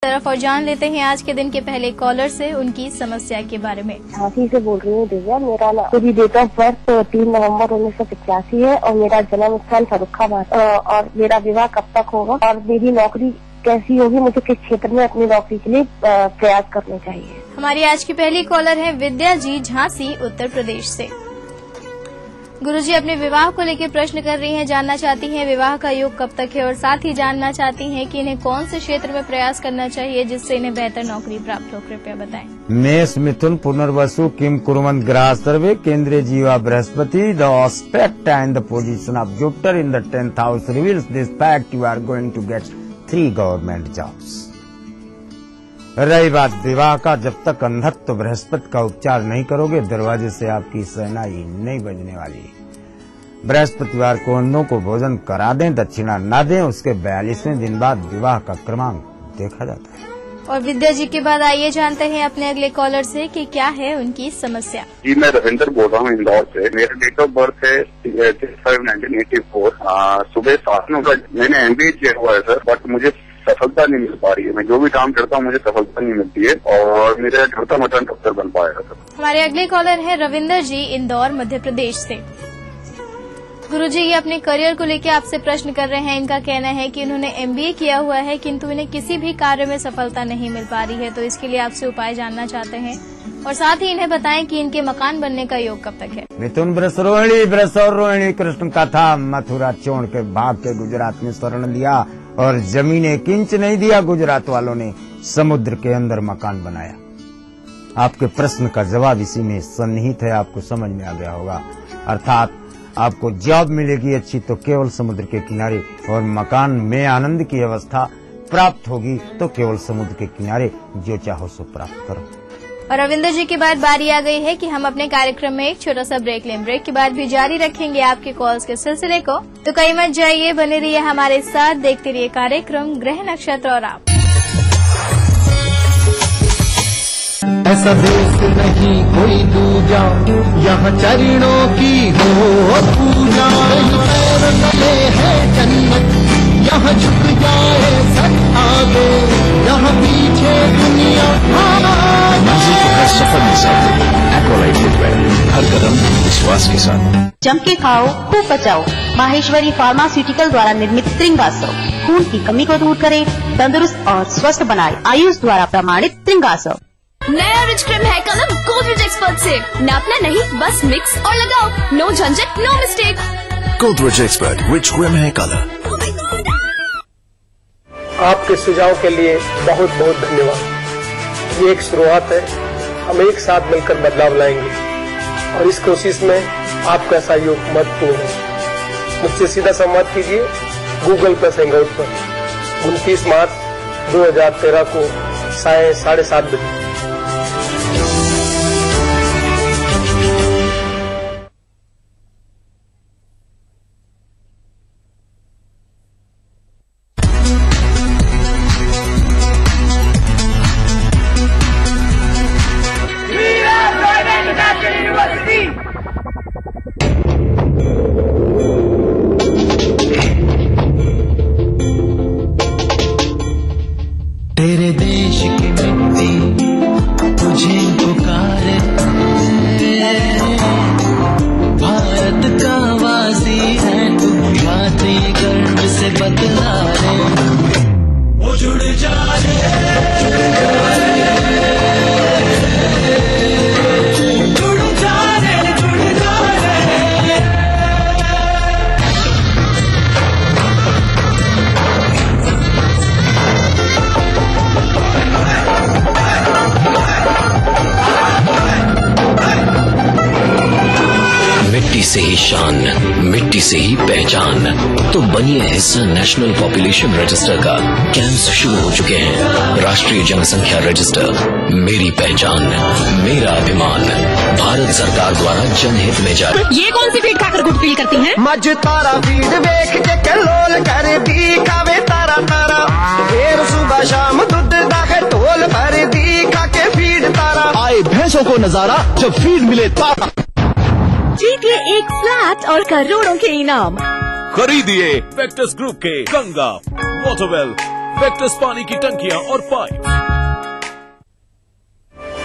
तरफ और जान लेते हैं आज के दिन के पहले कॉलर से उनकी समस्या के बारे में। झांसी से बोल रही हूँ दिव्या। मेरी डेट ऑफ बर्थ 3 नवंबर 1985 है और मेरा जन्म स्थल फर्रुखाबाद। और मेरा विवाह कब तक होगा और मेरी नौकरी कैसी होगी, मुझे किस क्षेत्र में अपनी नौकरी के लिए प्रयास करने चाहिए। हमारी आज की पहली कॉलर है विद्या जी, झांसी उत्तर प्रदेश से। गुरुजी अपने विवाह को लेकर प्रश्न कर रही हैं, जानना चाहती हैं विवाह का योग कब तक है और साथ ही जानना चाहती हैं कि इन्हें कौन से क्षेत्र में प्रयास करना चाहिए जिससे इन्हें बेहतर नौकरी प्राप्त हो। कृपया बताएं। मेष मिथुन पुनर्वसु किम कुर्वन् ग्रह सर्वे केंद्रीय जीवा Brihaspati the aspect and the position of Jupiter in the 10th house reveals this fact you are going to get 3 government jobs। रही बात विवाह का, जब तक अंधत्व बृहस्पति का उपचार नहीं करोगे दरवाजे से आपकी शहनाई नहीं बजने वाली। बृहस्पतिवार को अंधों को भोजन करा दें, दक्षिणा न दें, उसके 42वें दिन बाद विवाह का क्रमांक देखा जाता है। और विद्या जी के बाद आइए जानते हैं अपने अगले कॉलर से कि क्या है उनकी समस्या। जी मैं रविंदर बोल रहा हूँ इंदौर से। मेरा डेट ऑफ बर्थ है 6/5/1984। सुबह 7 बजे मैंने MBA किया हुआ है सर, बट मुझे सफलता नहीं मिल पा रही है। मैं जो भी काम करता हूँ मुझे सफलता नहीं मिलती है और मेरा छोटा मोटा डॉक्टर बन पाएगा सर। हमारे अगले कॉलर है रविंदर जी, इंदौर मध्य प्रदेश से। गुरुजी ये अपने करियर को लेकर आपसे प्रश्न कर रहे हैं। इनका कहना है कि इन्होंने MBA किया हुआ है किंतु इन्हें किसी भी कार्य में सफलता नहीं मिल पा रही है, तो इसके लिए आपसे उपाय जानना चाहते हैं और साथ ही इन्हें बताएं कि इनके मकान बनने का योग कब तक है। मिथुन वृषरोहिणी कृष्ण कथा मथुरा छोड़ के भाग के गुजरात में शरण लिया और जमीन 1 इंच नहीं दिया। गुजरात वालों ने समुद्र के अंदर मकान बनाया। आपके प्रश्न का जवाब इसी में सन्निहित है, आपको समझ में आ गया होगा। अर्थात आपको जॉब मिलेगी अच्छी तो केवल समुद्र के किनारे और मकान में आनंद की अवस्था प्राप्त होगी तो केवल समुद्र के किनारे, जो चाहो सो प्राप्त करो। और रविंदर जी के बाद बारी आ गई है कि हम अपने कार्यक्रम में एक छोटा सा ब्रेक लें। ब्रेक के बाद भी जारी रखेंगे आपके कॉल्स के सिलसिले को, तो कहीं मत जाइए, बने रहिए हमारे साथ, देखते रहिए कार्यक्रम ग्रह नक्षत्र और आप। ऐसा देश नहीं कोई दूजा, यहाँ चरणों की हो पूजा। पैर तले है जन्नत, यहाँ झुक जाए सब आगे, यहाँ पीछे दुनिया हर सफर में साथ एक्वालाइट फुटवेयर, हर कदम विश्वास के साथ। जम के खाओ, खूब बचाओ। माहेश्वरी फार्मास्यूटिकल द्वारा निर्मित त्रिंगासव खून की कमी को दूर करे, तंदुरुस्त और स्वस्थ बनाए। आयुष द्वारा प्रमाणित त्रिंगासव। नया रिच क्रीम है कलम गोदरेज एक्सपर्ट से। नापना नहीं, बस मिक्स और लगाओ। नो झंझट, no mistake. Godrej expert rich cream hair colour. आपके सुझाव के लिए बहुत बहुत धन्यवाद। ये एक शुरुआत है, हम एक साथ मिलकर बदलाव लाएंगे और इस कोशिश में आपका सहयोग महत्वपूर्ण है। मुझसे सीधा संवाद कीजिए गूगल प्लस हैंगआउट पर 29 मार्च 2013 को 7:30 बजे। तेरे देश की मिट्टी तुझे पुकारे, भारत का वासी है तू, बातें गर्व से बतला रे। वो जुड़ जा मिट्टी से ही शान, मिट्टी से ही पहचान। तो बनिए हिस्सा नेशनल पॉपुलेशन रजिस्टर का। कैंप्स शुरू हो चुके हैं। राष्ट्रीय जनसंख्या रजिस्टर, मेरी पहचान मेरा अभिमान, भारत सरकार द्वारा जनहित में जारी। ये कौन सी फीड खाकर गुड फील करती हैं? मज तारा फीड देख के कलोल कर दी खावे तारा तारा। फिर सुबह शाम दूध दाखे ढोल भर दी खा के फीड तारा। आए भैंसों को नजारा जब फीड मिले तारा। जीतिए एक फ्लैट और करोड़ों के इनाम। खरीदिए वेक्टर्स ग्रुप के गंगा, वाटरवेल, वेक्टस पानी की टंकियां और पाइप।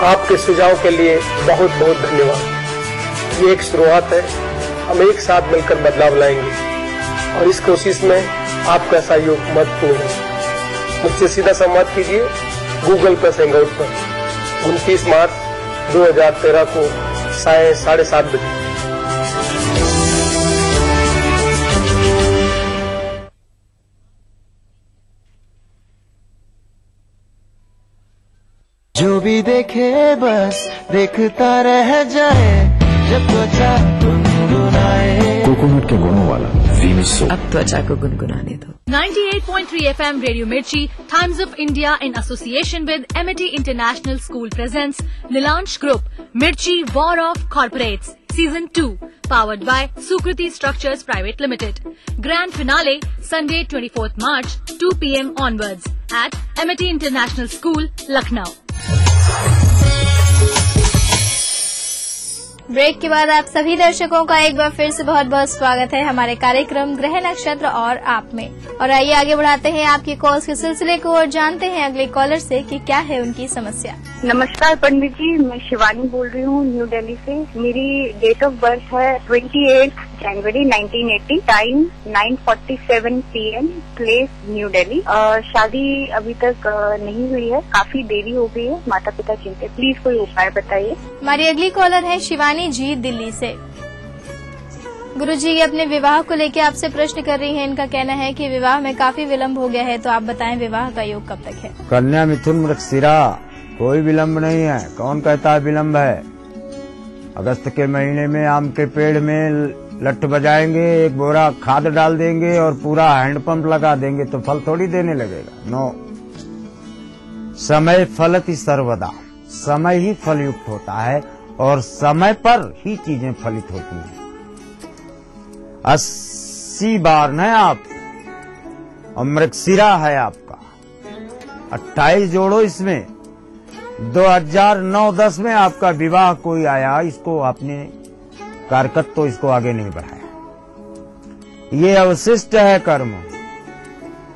आपके सुझाव के लिए बहुत बहुत धन्यवाद। ये एक शुरुआत है, हम एक साथ मिलकर बदलाव लाएंगे और इस कोशिश में आपका सहयोग महत्वपूर्ण है। मुझसे सीधा संवाद कीजिए Google+ हैंगआउट पर 29 मार्च 2013 को 7:30 बजे। जो भी देखे बस देखता रह जाए, जब त्वचा गुनगुनाए। कोकोनट के गुणों वाला वीनस सोप अब त्वचा को गुनगुनाने दो। 98.3 FM Radio Mirchi, Times of India in association with Amity International School presents Nilansh Group, Mirchi War of Corporates, Season 2, powered by Sukriti Structures Private Limited. Grand finale, Sunday 24th March, 2 p.m. onwards at Amity International School, Lucknow. Break के बाद आप सभी दर्शकों का एक बार फिर से बहुत बहुत स्वागत है हमारे कार्यक्रम ग्रह नक्षत्र और आप में। और आइए आगे बढ़ाते हैं आपकी कॉल्स के सिलसिले को और जानते हैं अगले कॉलर से कि क्या है उनकी समस्या। नमस्कार पंडित जी, मैं शिवानी बोल रही हूँ न्यू दिल्ली से। मेरी डेट ऑफ बर्थ है 28 जनवरी 1980, time 9:47 PM, place new Delhi. शादी अभी तक नहीं हुई है, काफी देरी हो गई है, माता पिता चिंतित, प्लीज कोई उपाय बताइए। हमारी अगली कॉलर है शिवानी जी दिल्ली से। गुरुजी अपने विवाह को लेकर आपसे प्रश्न कर रही हैं। इनका कहना है कि विवाह में काफी विलम्ब हो गया है, तो आप बताएं विवाह का योग कब तक है। कन्या मिथुन मृगशिरा, कोई विलम्ब नहीं है। कौन कहता है विलम्ब है? अगस्त के महीने में आम के पेड़ में लठ बजाएंगे, एक बोरा खाद डाल देंगे और पूरा हैंडपंप लगा देंगे तो फल थोड़ी देने लगेगा। नो, समय फलति सर्वदा, समय ही फलयुक्त होता है और समय पर ही चीजें फलित होती हैं। 80 बार न आप, और मृगशिरा है आपका 28 जोड़ो इसमें। 2009-10 में आपका विवाह कोई आया, इसको आपने कारकत तो इसको आगे नहीं बढ़ाया। ये अवशिष्ट है कर्म,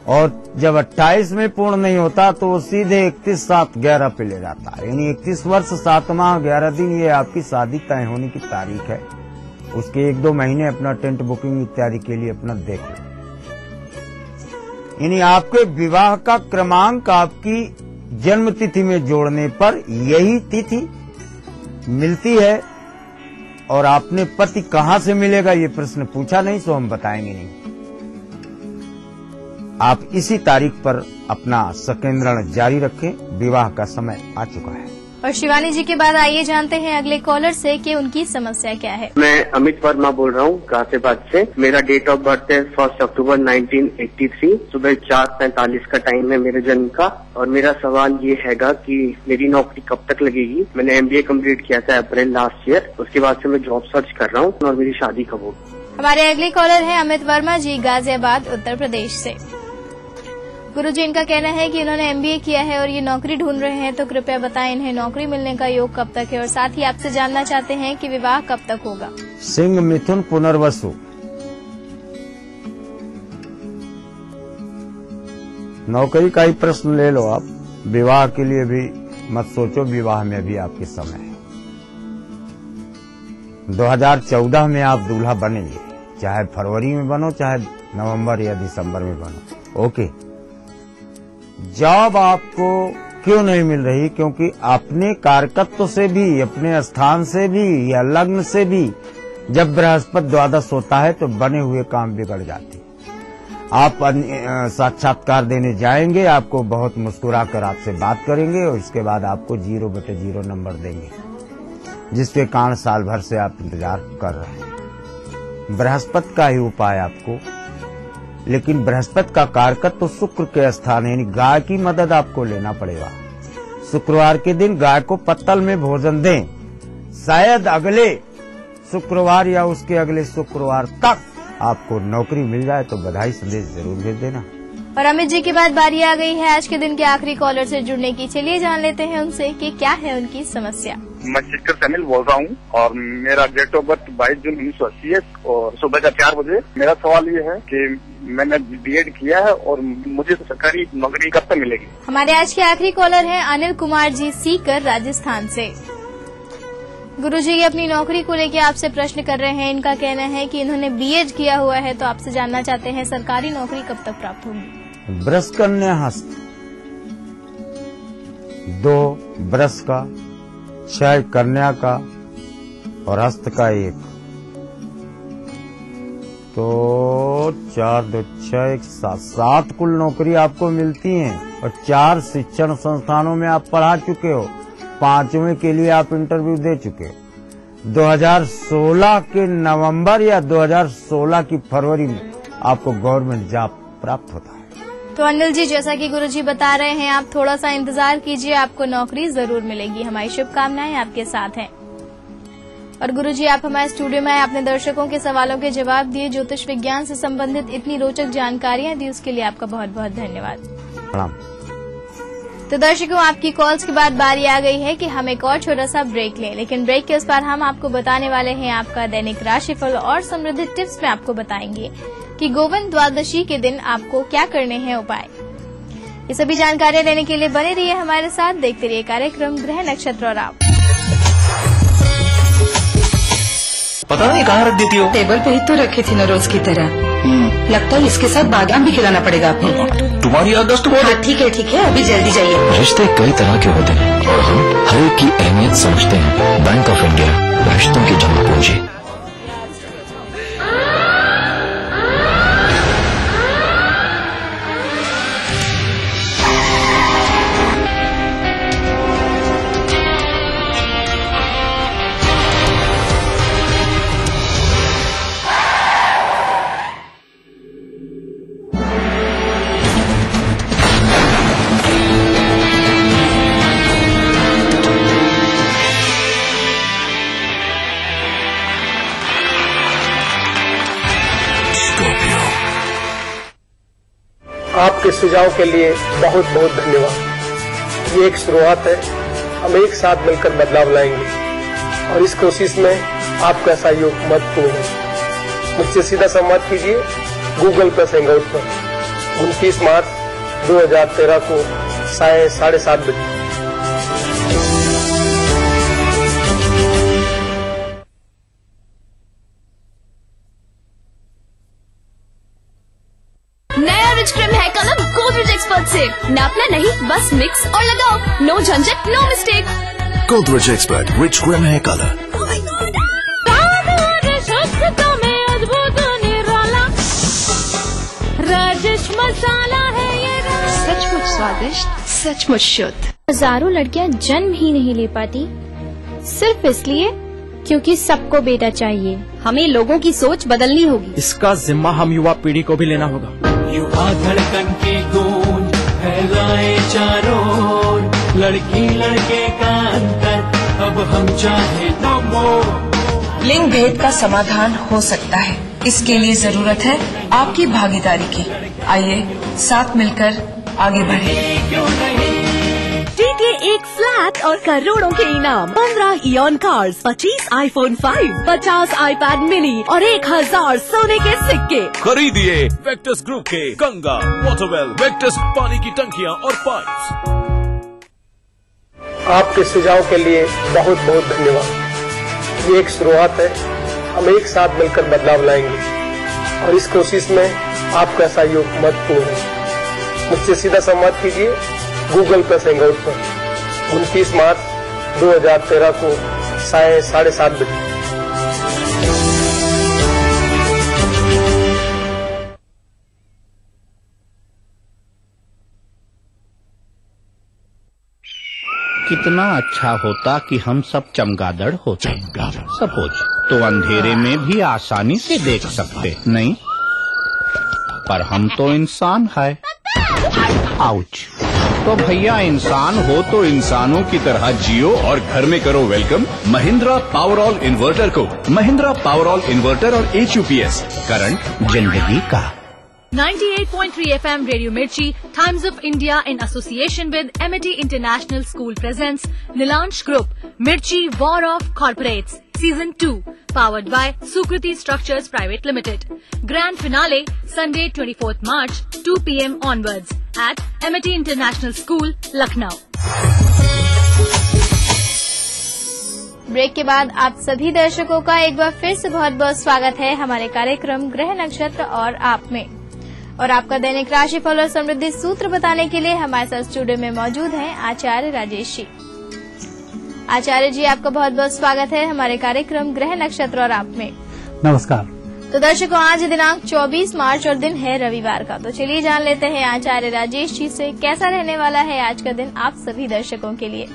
और जब 28 में पूर्ण नहीं होता तो वो सीधे 31/7/11 पे ले जाता है। यानी 31 वर्ष 7 माह 11 दिन ये आपकी शादी तय होने की तारीख है। उसके 1-2 महीने अपना टेंट बुकिंग इत्यादि के लिए अपना देख लो। यानी आपके विवाह का क्रमांक आपकी जन्म तिथि में जोड़ने पर यही तिथि मिलती है। और आपने पति कहाँ से मिलेगा ये प्रश्न पूछा नहीं, सो हम बताएंगे नहीं। आप इसी तारीख पर अपना संकेंद्रण जारी रखें, विवाह का समय आ चुका है। और शिवानी जी के बाद आइए जानते हैं अगले कॉलर से कि उनकी समस्या क्या है। मैं अमित वर्मा बोल रहा हूँ गाजियाबाद से। मेरा डेट ऑफ बर्थ है 1 अक्टूबर 1983, सुबह 4:45 का टाइम है मेरे जन्म का। और मेरा सवाल ये हैगा कि मेरी नौकरी कब तक लगेगी। मैंने MBA कंप्लीट किया था अप्रैल लास्ट ईयर, उसके बाद से मैं जॉब सर्च कर रहा हूँ। और मेरी शादी कब होगी। हमारे अगले कॉलर है अमित वर्मा जी गाजियाबाद उत्तर प्रदेश से। गुरुजी इनका कहना है कि इन्होंने MBA किया है और ये नौकरी ढूंढ रहे हैं, तो कृपया बताएं इन्हें नौकरी मिलने का योग कब तक है। और साथ ही आपसे जानना चाहते हैं कि विवाह कब तक होगा। सिंह मिथुन पुनर्वसु, नौकरी का ही प्रश्न ले लो आप। विवाह के लिए भी मत सोचो, विवाह में भी आपके समय है। 2014 में आप दूल्हा बनेंगे, चाहे फरवरी में बनो, चाहे नवंबर या दिसंबर में बनो। ओके, जॉब आपको क्यों नहीं मिल रही? क्योंकि अपने कारकत्व से भी, अपने स्थान से भी या लग्न से भी जब बृहस्पति द्वादश होता है तो बने हुए काम बिगड़ जाते हैं। आप साक्षात्कार देने जाएंगे, आपको बहुत मुस्कुराकर आपसे बात करेंगे और इसके बाद आपको 0/0 नंबर देंगे, जिसके कारण साल भर से आप इंतजार कर रहे हैं। बृहस्पति का ही उपाय आपको, लेकिन बृहस्पति का कारकत्व तो शुक्र के स्थान है, यानी गाय की मदद आपको लेना पड़ेगा। शुक्रवार के दिन गाय को पत्तल में भोजन दें। शायद अगले शुक्रवार या उसके अगले शुक्रवार तक आपको नौकरी मिल जाए, तो बधाई संदेश जरूर भेज देना। और अमित जी के बाद बारी आ गई है आज के दिन के आखिरी कॉलर से जुड़ने की। चलिए जान लेते हैं उनसे कि क्या है उनकी समस्या। मैं शिखर सैनिल बोल रहा हूँ और मेरा डेट ऑफ बर्थ 22 जून 1980 है और सुबह का 4 बजे। मेरा सवाल ये है कि मैंने बीएड किया है और मुझे सरकारी नौकरी कब तक मिलेगी। हमारे आज के आखिरी कॉलर हैं अनिल कुमार जी सीकर राजस्थान से। गुरुजी ये अपनी नौकरी को लेकर आपसे प्रश्न कर रहे हैं। इनका कहना है कि इन्होंने बीएड किया हुआ है तो आपसे जानना चाहते हैं सरकारी नौकरी कब तक प्राप्त होगी। ब्रश कन्या हस्त 2 ब्रश का 6 कन्या का और हस्त का 1 तो 4 2 6 1 7 कुल नौकरी आपको मिलती हैं और 4 शिक्षण संस्थानों में आप पढ़ा चुके हो। 5वें के लिए आप इंटरव्यू दे चुके हो। 2016 के नवंबर या 2016 की फरवरी में आपको गवर्नमेंट जॉब प्राप्त होता है। तो अनिल जी जैसा कि गुरुजी बता रहे हैं आप थोड़ा सा इंतजार कीजिए, आपको नौकरी जरूर मिलेगी। हमारी शुभकामनाएं आपके साथ हैं। और गुरुजी आप हमारे स्टूडियो में आए, अपने दर्शकों के सवालों के जवाब दिए, ज्योतिष विज्ञान से संबंधित इतनी रोचक जानकारियां दी, उसके लिए आपका बहुत बहुत धन्यवाद। प्रणाम। तो दर्शकों आपकी कॉल्स के बाद बारी आ गई है कि हम एक और छोटा सा ब्रेक लें, लेकिन ब्रेक के उस पार हम आपको बताने वाले हैं आपका दैनिक राशिफल और समृद्धि टिप्स में आपको बताएंगे कि गोविंद द्वादशी के दिन आपको क्या करने हैं उपाय। ये सभी जानकारियां लेने के लिए बने रहिए हमारे साथ, देखते रहिए कार्यक्रम ग्रह नक्षत्र और आप। पता नहीं कहाँ रख देती हो। टेबल पे ही तो रखी थी ना रोज की तरह। लगता है इसके साथ बादाम भी खिलाना पड़ेगा आपको। तुम्हारी याददाश्त बहुत है। ठीक है अभी जल्दी जाइए। रिश्ते कई तरह के होते हैं और हम हर एक की अहमियत समझते हैं। बैंक ऑफ इंडिया, रिश्तों की जमा पूंजी। आपके सुझाव के लिए बहुत बहुत धन्यवाद। ये एक शुरुआत है, हम एक साथ मिलकर बदलाव लाएंगे और इस कोशिश में आपका सहयोग महत्वपूर्ण है। मुझसे सीधा संवाद कीजिए गूगल प्लस हैंगआउट पर 29 मार्च 2013 को 7:30 बजे। नया रिच क्रीम है कलम गोदरेज एक्सपर्ट से। नापना नहीं बस मिक्स और लगाओ। नो झंझट no mistake. Godrej expert rich cream hair colour. Rajesh Masala है ये, सचमुच स्वादिष्ट, सचमुच शुद्ध। हजारों लड़कियां जन्म ही नहीं ले पाती सिर्फ इसलिए क्योंकि सबको बेटा चाहिए। हमें लोगों की सोच बदलनी होगी। इसका जिम्मा हम युवा पीढ़ी को भी लेना होगा। युवा धड़कन की गूंज फैलाए चारों ओर। लड़की लड़के का अंतर अब हम चाहे नो मोर। लिंग भेद का समाधान हो सकता है, इसके लिए जरूरत है आपकी भागीदारी की। आइए साथ मिलकर आगे बढ़ें। जीते एक फ्लैट और करोड़ों के इनाम। 15 ion cars, 25 iPhone 5, 50 iPad mini और 1000 सोने के सिक्के। खरीदिए वेक्टस ग्रुप के गंगा, वाटरवेल, वेक्टस पानी की टंकियां और पाइप्स। आपके सुझाव के लिए बहुत बहुत धन्यवाद। ये एक शुरुआत है, हम एक साथ मिलकर बदलाव लाएंगे और इस कोशिश में आपका सहयोग महत्वपूर्ण है। मुझसे सीधा संवाद कीजिए गूगल प्लस हैंगआउट पर 29 मार्च 2013 को 7:30 बजे। कितना अच्छा होता कि हम सब चमगादड़ होते। सपोज तो अंधेरे में भी आसानी से देख सकते, नहीं? पर हम तो इंसान है। आउच। तो भैया इंसान हो तो इंसानों की तरह जियो और घर में करो वेलकम महिंद्रा पावरऑल इन्वर्टर को। महिंद्रा पावरऑल इन्वर्टर और HUPS करंट जिंदगी का। 98.3 FM Radio Mirchi, Times of India in association with Amity International School presents Nilansh Group, Mirchi War of Corporates, Season 2, powered by Sukriti Structures Private Limited. Grand finale, Sunday 24th March, 2 p.m. onwards at Amity International School, Lucknow. Break के बाद आप सभी दर्शकों का एक बार फिर से बहुत बहुत स्वागत है हमारे कार्यक्रम ग्रह नक्षत्र और आप में। और आपका दैनिक राशिफल और समृद्धि सूत्र बताने के लिए हमारे साथ स्टूडियो में मौजूद हैं आचार्य राजेश जी। आचार्य जी, आपका बहुत बहुत स्वागत है हमारे कार्यक्रम ग्रह नक्षत्र और आप में। नमस्कार। तो दर्शकों, आज दिनांक 24 मार्च और दिन है रविवार का। तो चलिए जान लेते हैं आचार्य राजेश जी से कैसा रहने वाला है आज का दिन आप सभी दर्शकों के लिए।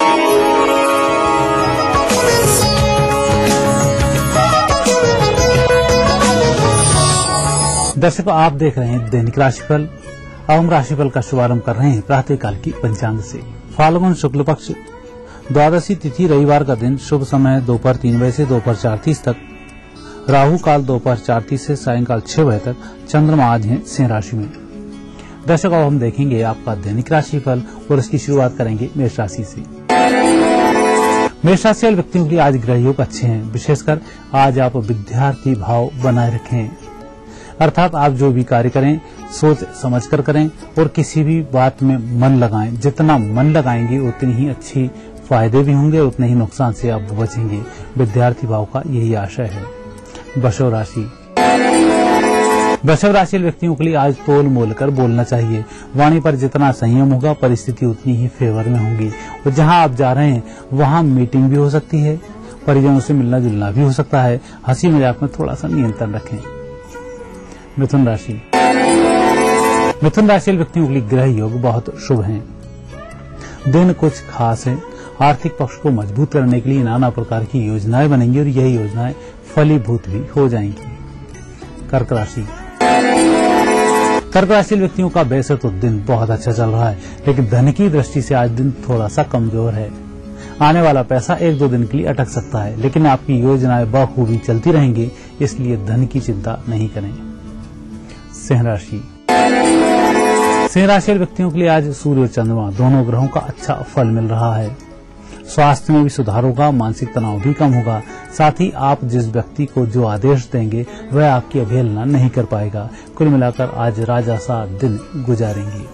दर्शकों, आप देख रहे हैं दैनिक राशिफल। अब हम राशिफल का शुभारंभ कर रहे हैं प्रातःकाल की पंचांग से। फाल्गुन शुक्ल पक्ष द्वादशी तिथि रविवार का दिन, शुभ समय दोपहर 3 बजे से दोपहर 4:30 तक, राहु काल दोपहर 4:30 से सायंकाल 6 बजे तक, चंद्रमा आज है सिंह राशि में। दर्शकों, अब हम देखेंगे आपका दैनिक राशिफल और इसकी शुरुआत करेंगे मेष राशि से। मेष राशि वाले व्यक्तियों के लिए आज ग्रह योग अच्छे हैं। विशेषकर आज आप विद्यार्थी भाव बनाए रखें, अर्थात आप जो भी कार्य करें सोच समझकर करें और किसी भी बात में मन लगाएं। जितना मन लगाएंगे उतनी ही अच्छी फायदे भी होंगे और उतने ही नुकसान से आप बचेंगे। विद्यार्थी भाव का यही आशय है। वृषभ राशि व्यक्तियों के लिए आज तोल मोल कर बोलना चाहिए। वाणी पर जितना संयम होगा परिस्थिति उतनी ही फेवर में होगी। और जहां आप जा रहे हैं वहां मीटिंग भी हो सकती है, परिजनों से मिलना जुलना भी हो सकता है। हंसी मजाक में थोड़ा सा नियंत्रण रखें। मिथुन राशि व्यक्तियों के लिए ग्रह योग बहुत शुभ हैं। दिन कुछ खास है। आर्थिक पक्ष को मजबूत करने के लिए नाना प्रकार की योजनाएं बनेंगी और यही योजनाएं फलीभूत भी हो जाएंगी। कर्क राशि व्यक्तियों का वैसे तो दिन बहुत अच्छा चल रहा है, लेकिन धन की दृष्टि से आज दिन थोड़ा सा कमजोर है। आने वाला पैसा 1-2 दिन के लिए अटक सकता है, लेकिन आपकी योजनाएं बखूबी चलती रहेंगी, इसलिए धन की चिंता नहीं करें। सिंह राशि व्यक्तियों के लिए आज सूर्य और चंद्रमा दोनों ग्रहों का अच्छा फल मिल रहा है। स्वास्थ्य में भी सुधार होगा, मानसिक तनाव भी कम होगा। साथ ही आप जिस व्यक्ति को जो आदेश देंगे वह आपकी अवहेलना नहीं कर पाएगा। कुल मिलाकर आज राजा सा दिन गुजारेंगे।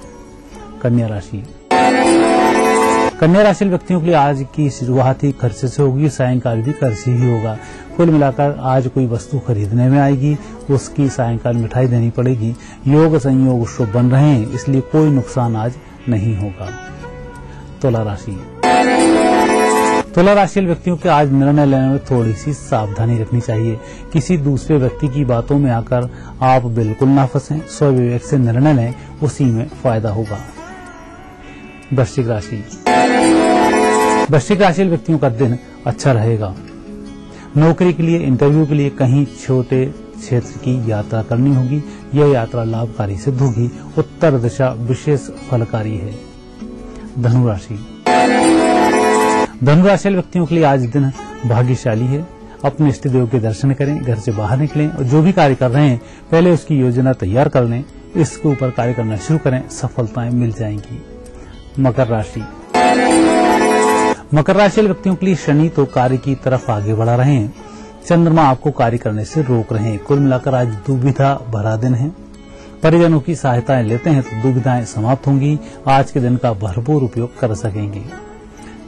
कन्या राशि व्यक्तियों के लिए आज की शुरुआत ही खर्चे से होगी, सायंकाल भी खर्चे ही होगा। कुल मिलाकर आज कोई वस्तु खरीदने में आएगी, उसकी सायंकाल मिठाई देनी पड़ेगी। योग संयोग शुभ बन रहे हैं, इसलिए कोई नुकसान आज नहीं होगा। तुला राशि व्यक्तियों के आज निर्णय लेने में थोड़ी सी सावधानी रखनी चाहिए। किसी दूसरे व्यक्ति की बातों में आकर आप बिल्कुल ना फंसें, स्वविवेक से निर्णय लें, उसी में फायदा होगा। वृश्चिक राशि व्यक्तियों का दिन अच्छा रहेगा। नौकरी के लिए, इंटरव्यू के लिए कहीं छोटे क्षेत्र की यात्रा करनी होगी। यह यात्रा लाभकारी सिद्ध होगी। उत्तर दिशा विशेष फलकारी है। धनु राशि व्यक्तियों के लिए आज दिन भाग्यशाली है। अपने इष्ट देव के दर्शन करें, घर से बाहर निकलें और जो भी कार्य कर रहे हैं पहले उसकी योजना तैयार कर लें, इसके ऊपर कार्य करना शुरू करें, सफलताएं मिल जाएंगी। मकर राशि व्यक्तियों के लिए शनि तो कार्य की तरफ आगे बढ़ा रहे हैं, चंद्रमा आपको कार्य करने से रोक रहे हैं। कुल मिलाकर आज दुविधा भरा दिन है। परिजनों की सहायताएं लेते हैं तो दुविधाएं समाप्त होंगी। आज के दिन का भरपूर उपयोग कर सकेंगे।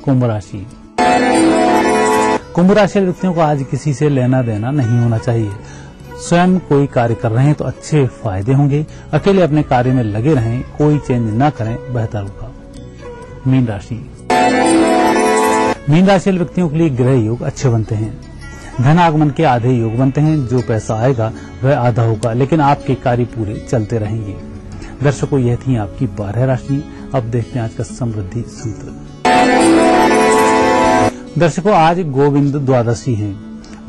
कुंभ राशि व्यक्तियों को आज किसी से लेना देना नहीं होना चाहिए। स्वयं कोई कार्य कर रहे हैं तो अच्छे फायदे होंगे। अकेले अपने कार्य में लगे रहें, कोई चेंज न करें, बेहतर होगा। मीन राशि व्यक्तियों के लिए ग्रह योग अच्छे बनते हैं। धन आगमन के आधे योग बनते हैं। जो पैसा आएगा वह आधा होगा, लेकिन आपके कार्य पूरे चलते रहेंगे। दर्शकों, यह थी आपकी 12 राशि। अब देखते हैं आज का समृद्धि सूत्र। दर्शकों, आज गोविंद द्वादशी है।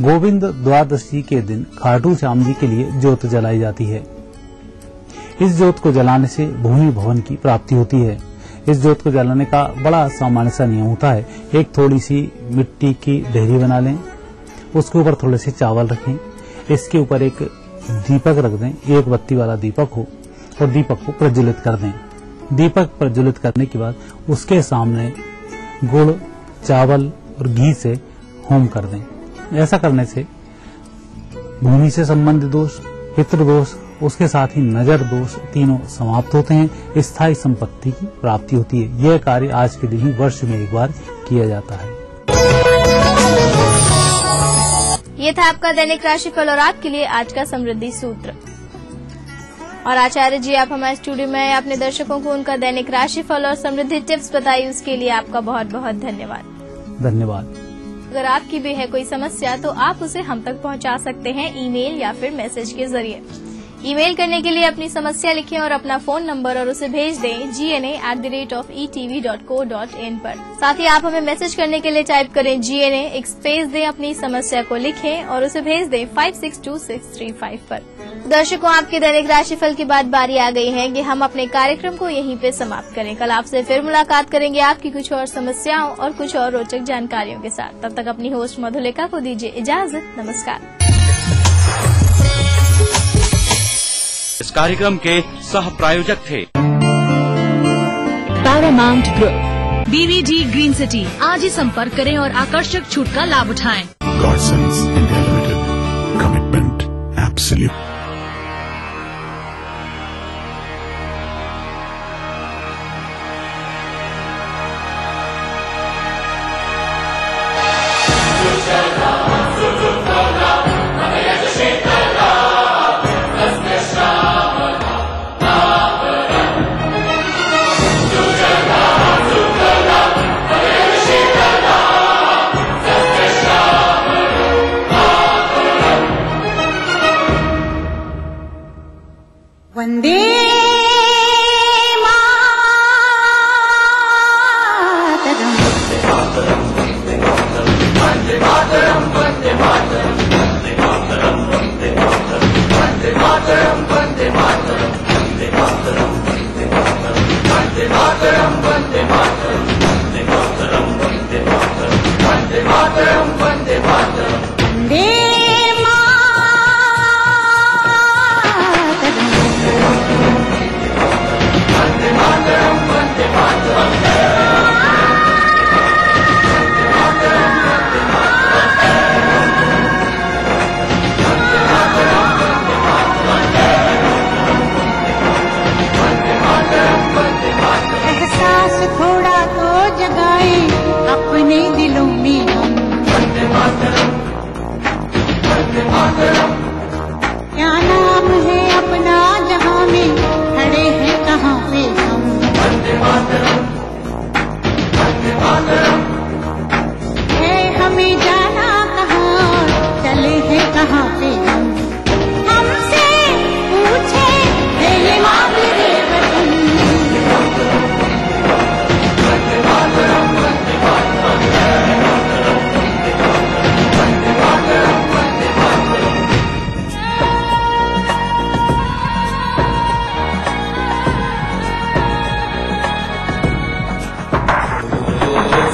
गोविंद द्वादशी के दिन खाटू श्याम जी के लिए ज्योत जलाई जाती है। इस ज्योत को जलाने से भूमि भवन की प्राप्ति होती है। इस ज्योत को जलाने का बड़ा सामान्य सा नियम होता है। एक थोड़ी सी मिट्टी की ढेरी बना लें, उसके ऊपर थोड़े से चावल रखें, इसके ऊपर एक दीपक रख दें, एक बत्ती वाला दीपक हो। और दीपक को प्रज्वलित कर दें। दीपक प्रज्वलित करने के बाद उसके सामने गुड़, चावल और घी से होम कर दें। ऐसा करने से भूमि से संबंधित दोष, पितृ दोष, उसके साथ ही नजर दोष तीनों समाप्त होते हैं। स्थायी संपत्ति की प्राप्ति होती है। यह कार्य आज के दिन ही वर्ष में एक बार किया जाता है। ये था आपका दैनिक राशिफल और आपके लिए आज का समृद्धि सूत्र। और आचार्य जी, आप हमारे स्टूडियो में अपने दर्शकों को उनका दैनिक राशिफल और समृद्धि टिप्स बताई, उसके लिए आपका बहुत बहुत धन्यवाद। धन्यवाद। अगर आपकी भी है कोई समस्या तो आप उसे हम तक पहुंचा सकते हैं ईमेल या फिर मैसेज के जरिए। ईमेल करने के लिए अपनी समस्या लिखें और अपना फोन नंबर और उसे भेज दें gna@etv.co.in पर। साथ ही आप हमें मैसेज करने के लिए टाइप करें GNA, एक स्पेस दें, अपनी समस्या को लिखें और उसे भेज दें 562635 पर। दर्शकों, आपके दैनिक राशिफल की बारी आ गई है कि हम अपने कार्यक्रम को यहीं पे समाप्त करें। कल आपसे फिर मुलाकात करेंगे आपकी कुछ और समस्याओं और कुछ और रोचक जानकारियों के साथ। तब तक अपनी होस्ट मधुलिका को दीजिए इजाजत। नमस्कार। इस कार्यक्रम के सह प्रायोजक थे Paramount group, BVD green city. आज ही संपर्क करें और आकर्षक छूट का लाभ उठाएं। Godsons India Limited. Commitment absolute. वंदे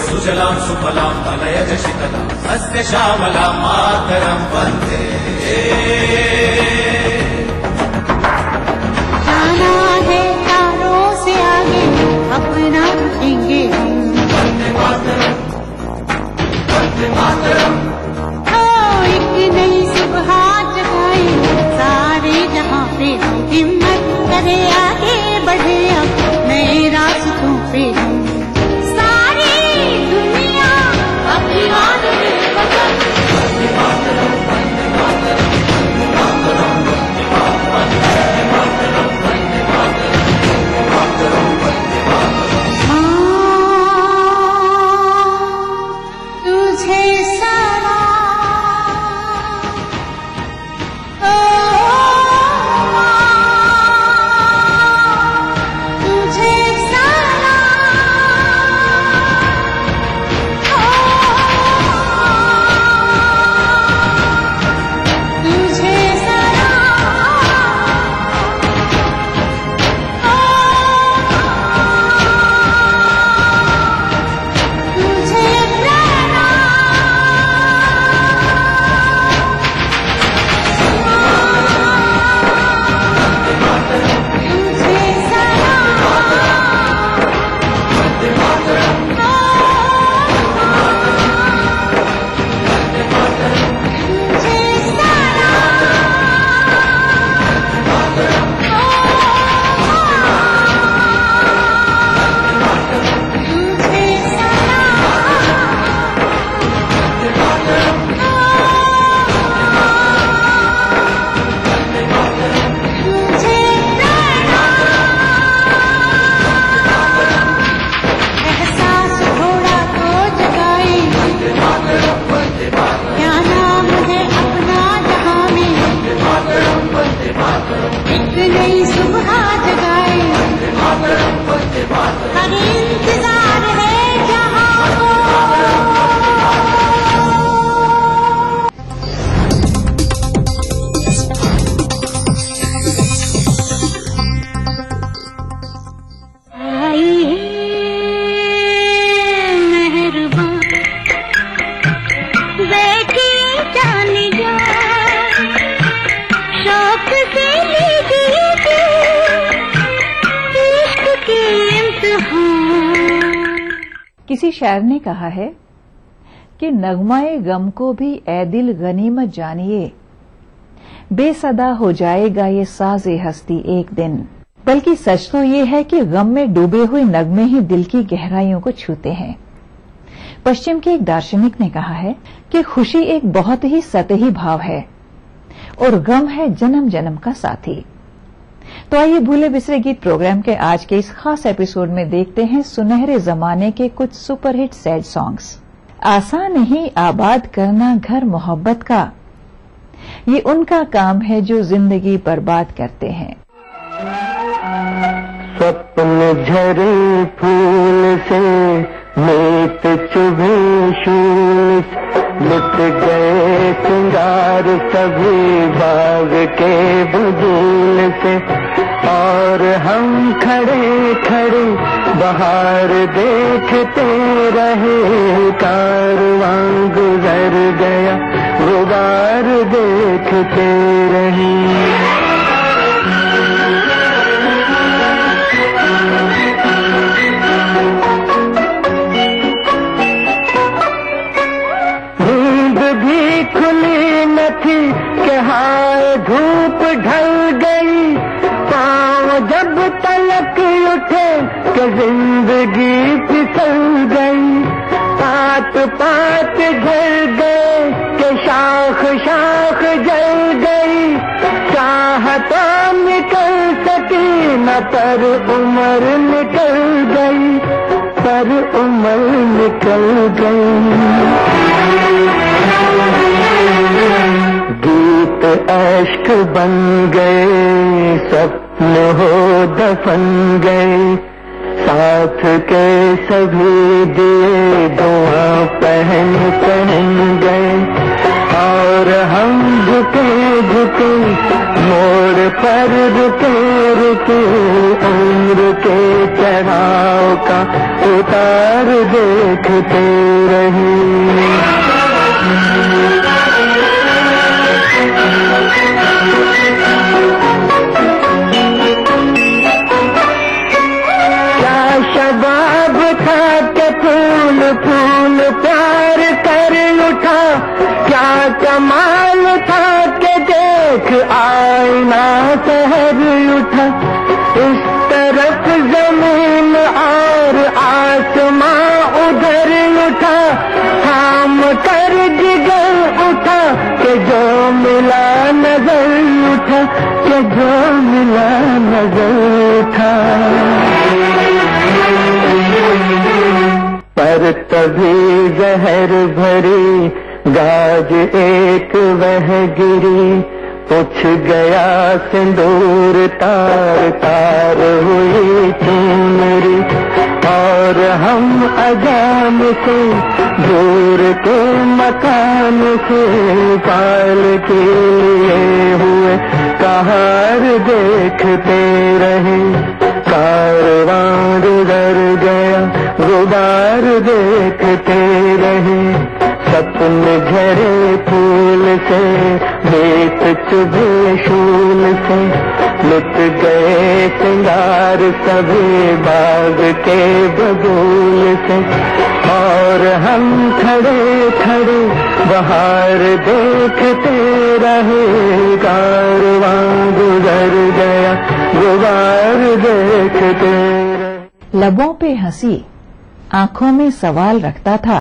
सुजलां सुफलां मलयज शीतलां हस्य श्यामलां मातरं वन्दे। जाना है तारों से आगे अपना रुकेंगे वन्दे मातरं, वन्दे मातरं। ओ एक नई सुबह जगाए सारे जहां पे, हिम्मत करे आगे बढ़े अब नए रास्तों पे। किसी शायर ने कहा है कि नगमाए गम को भी ए दिल गनीमत जानिए, बेसदा हो जाएगा ये साज़े हस्ती एक दिन। बल्कि सच तो ये है कि गम में डूबे हुए नगमे ही दिल की गहराइयों को छूते हैं। पश्चिम के एक दार्शनिक ने कहा है कि खुशी एक बहुत ही सतही भाव है और गम है जन्म जन्म का साथी। तो आइए भूले बिसरे गीत प्रोग्राम के आज के इस खास एपिसोड में देखते हैं सुनहरे जमाने के कुछ सुपरहिट सैड सॉन्ग्स। आसान नहीं आबाद करना घर मोहब्बत का, ये उनका काम है जो जिंदगी बर्बाद करते हैं। सपने झरे फूल से मीत चुभे शूल, लुट गए सिंगार सभी बाग के बदूल से, और हम खड़े खड़े बाहर देखते रहे, कारवां गुजर गया गुबार देखते रहे। खुली न थी कि हाय धूप ढल गई, पाँव जब तलक उठे कि जिंदगी फिसल गई, पात पात झड़ गए कि शाख शाख जल गई, चाहता निकल सकी न पर उम्र निकल गई, पर उम्र निकल गई। गीत अश्क बन गए सपने हो दफन गए, साथ के सभी दिए धुआं पहन पहन गए, और हम झुके झुके मोड़ पर रुके रुके, उम्र के चढ़ाव का उतार देखते रहे। क्या शबाब था के फूल फूल प्यार कर उठा, क्या कमाल था के देख आईना शहर उठा, इस तरफ जमीन और आसमां उधर उठा, थाम कर जिगर उठा के जो मिला नजर उठा, के जो मिला नजर उठा। पर तभी जहर भरी गाज एक वह गिरी, उछ गया सिंदूर तार तार हुई चुनरी, और हम अजान से दूर के मकान से पाल के लिए हुए कहार देखते रहे, कारवां गुजर गया गुबार देखते रहे, सपने झरे फूल से मीत चुभे शूल से, लुट गए सिंगार सभी बाग के बबूल से, और हम खड़े खड़े बाहर देखते रहे, कारवां गुजर गया गुबार देखते रहे। लबों पे हंसी आंखों में सवाल रखता था,